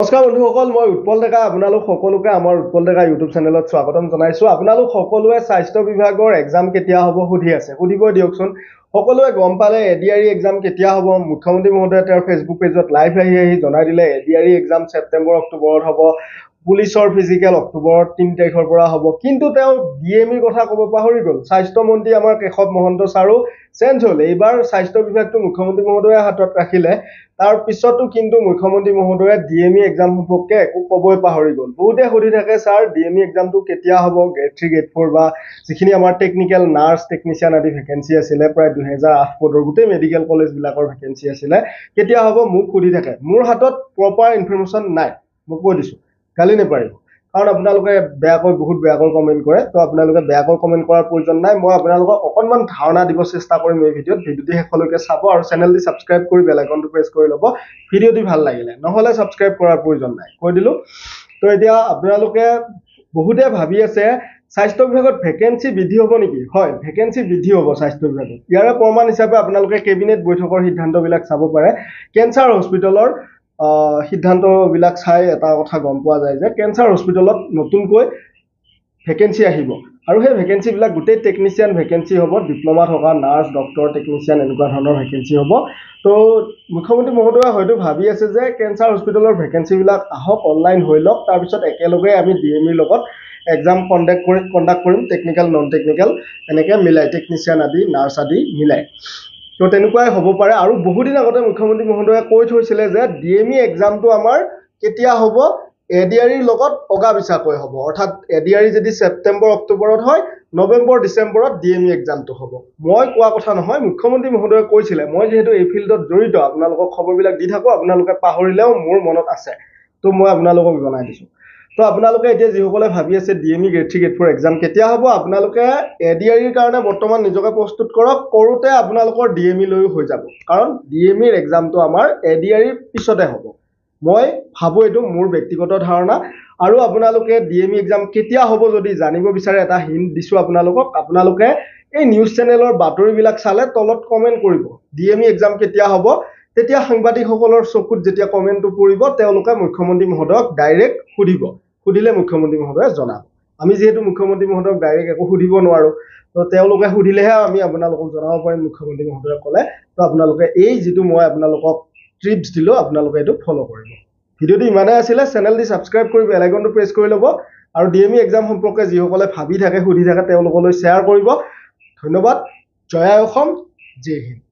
নমস্কাৰ বন্ধুসকল, মই উৎপল ডেকা আপোনালোক সকলোকে আমাৰ উৎপল ডেকা ইউটিউব চেনেলত স্বাগতম জনাইছো। আপোনালোক সকলোৱে স্বাস্থ্য বিভাগৰ এক্সাম কেতিয়া হ'ব সুধি আছে, সুধিবই দিয়কচোন। সকলোৱে গম পালে এডিআৰই এক্সাম কেতিয়া হ'ব। মুখ্যমন্ত্ৰী মহোদয়ে তেওঁৰ ফেচবুক পেজত লাইভ আহি জনাই দিলে এডিআৰই এক্সাম ছেপ্টেম্বৰ অক্টোবৰত হ'ব, পুলিচৰ ফিজিকেল অক্টোবৰৰ 3 তাৰিখৰ পৰা হ'ব। কিন্তু তেওঁ ডিএমইৰ কথা ক'ব পাহৰি গ'ল। স্বাস্থ্য মন্ত্ৰী আমাৰ কেশৱ মহন্ত ছাৰো চেঞ্জ হ'ল। এইবাৰ স্বাস্থ্য বিভাগটো মুখ্যমন্ত্ৰী মহোদয়ে হাতত ৰাখিলে। তাৰ পিছতো কিন্তু মুখ্যমন্ত্ৰী মহোদয়ে ডিএমই এক্সাম সম্পৰ্কে একো ক'বই পাহৰি গ'ল। বহুতে সুধি থাকে, ছাৰ ডিএমই এক্সামটো কেতিয়া হ'ব, গ্ৰেড 3 গ্ৰেড 4 বা যিখিনি আমাৰ টেকনিকেল নাৰ্ছ টেকনিচিয়ান আদি ভেকেঞ্চি আছিলে, প্ৰায় 2008 পদৰ গোটেই মেডিকেল কলেজবিলাকৰ ভেকেঞ্চি আছিলে, কেতিয়া হ'ব মোক সুধি থাকে। মোৰ হাতত প্ৰপাৰ ইনফৰমেশ্যন নাই, মই কৈ দিছোঁ, গালি নেপাৰিব। কাৰণ আপোনালোকে বহুত বেয়াকৈ কমেণ্ট কৰে, তো আপোনালোকে বেয়াকৈ কমেণ্ট কৰাৰ প্ৰয়োজন নাই। মই আপোনালোকক অকণমান ধাৰণা দিব চেষ্টা কৰিম এই ভিডিঅ'টো শেষলৈকে চাব আৰু চেনেলটি ছাবস্ক্ৰাইব কৰি বেল আইকনটো প্ৰেছ কৰি ল'ব ভিডিঅ'টি ভাল লাগিলে। নহ'লে ছাবস্ক্ৰাইব কৰাৰ প্ৰয়োজন নাই, কৈ দিলোঁ। তো এতিয়া আপোনালোকে বহুতে ভাবি আছে স্বাস্থ্য বিভাগত ভেকেঞ্চি বৃদ্ধি হ'ব নেকি? হয়, ভেকেঞ্চি বৃদ্ধি হ'ব স্বাস্থ্য বিভাগত। ইয়াৰে প্ৰমাণ হিচাপে আপোনালোকে কেবিনেট বৈঠকৰ সিদ্ধান্তবিলাক চাব পাৰে। কেঞ্চাৰ হস্পিটেলৰ সিদ্ধান্তবিলাক চাই এটা কথা গম পোৱা যায় যে কেঞ্চাৰ হস্পিটেলত নতুনকৈ ভেকেঞ্চি আহিব আৰু সেই ভেকেঞ্চিবিলাক গোটেই টেকনিচিয়ান ভেকেঞ্চি হ'ব, ডিপ্ল'মা থকা নাৰ্ছ ডক্টৰ টেকনিচিয়ান এনেকুৱা ধৰণৰ ভেকেঞ্চি হ'ব। তো মুখ্যমন্ত্ৰী মহোদয়ে হয়তো ভাবি আছে যে কেঞ্চাৰ হস্পিটেলৰ ভেকেঞ্চিবিলাক আহক, অনলাইন হৈ লওক, তাৰপিছত একেলগে আমি ডিএমইৰ লগত এক্সাম কণ্ডাক্ট কৰিম, টেকনিকেল নন টেকনিকেল এনেকৈ মিলাই, টেকনিচিয়ান আদি নাৰ্ছ আদি মিলাই। তো তেনেকুৱাই হ'ব পাৰে। আৰু বহুদিন আগতে মুখ্যমন্ত্ৰী মহোদয়ে কৈ থৈছিলে যে ডিএমই এক্সামটো আমাৰ কেতিয়া হ'ব, এডিআৰইৰ লগত অগা পিছাকৈ হ'ব। অৰ্থাৎ এডিআৰই যদি ছেপ্টেম্বৰ অক্টোবৰত হয়, নৱেম্বৰ ডিচেম্বৰত ডিএমই এক্সামটো হ'ব। মই কোৱা কথা নহয়, মুখ্যমন্ত্ৰী মহোদয়ে কৈছিলে। মই যিহেতু এই ফিল্ডত জড়িত, আপোনালোকক খবৰবিলাক দি থাকোঁ, আপোনালোকে পাহৰিলেও মোৰ মনত আছে, তো মই আপোনালোকক জনাই দিছোঁ। তো আপোনালোকে এতিয়া যিসকলে ভাবি আছে ডিএমই গ্ৰেড 3 গ্ৰেড 4 এক্সাম কেতিয়া হ'ব, আপোনালোকে এডিআৰইৰ কাৰণে বৰ্তমান নিজকে প্ৰস্তুত কৰক। কৰোঁতে আপোনালোকৰ ডিএমই লৈও হৈ যাব, কাৰণ ডিএমইৰ এক্সামটো আমাৰ এডিআৰইৰ পিছতে হ'ব। মই ভাবোঁ, এইটো মোৰ ব্যক্তিগত ধাৰণা। আৰু আপোনালোকে ডিএমই এক্সাম কেতিয়া হ'ব যদি জানিব বিচাৰে, এটা হিণ্ট দিছোঁ আপোনালোকক। আপোনালোকে এই নিউজ চেনেলৰ বাতৰিবিলাক চালে তলত কমেণ্ট কৰিব ডিএমই এক্সাম কেতিয়া হ'ব। তেতিয়া সাংবাদিকসকলৰ চকুত যেতিয়া কমেণ্টটো পৰিব, তেওঁলোকে মুখ্যমন্ত্ৰী মহোদয়ক ডাইৰেক্ট সুধিব। সুধিলে মুখ্যমন্ত্ৰী মহোদয়ে জনাব। আমি যিহেতু মুখ্যমন্ত্ৰী মহোদয়ক ডাইৰেক্ট একো সুধিব নোৱাৰোঁ, তো তেওঁলোকে সুধিলেহে আমি আপোনালোকক জনাব পাৰিম মুখ্যমন্ত্ৰী মহোদয়ে ক'লে। তো আপোনালোকে এই যিটো মই আপোনালোকক ট্ৰিপছ দিলোঁ, আপোনালোকে এইটো ফ'ল' কৰিব। ভিডিঅ'টো ইমানেই আছিলে। চেনেলটি ছাবস্ক্ৰাইব কৰি বেল আইকনটো প্ৰেছ কৰি ল'ব আৰু ডিএমই এক্সাম সম্পৰ্কে যিসকলে ভাবি থাকে, সুধি থাকে, তেওঁলোকলৈ শ্বেয়াৰ কৰিব। ধন্যবাদ। জয় আই অসম, জয় হিন্দ।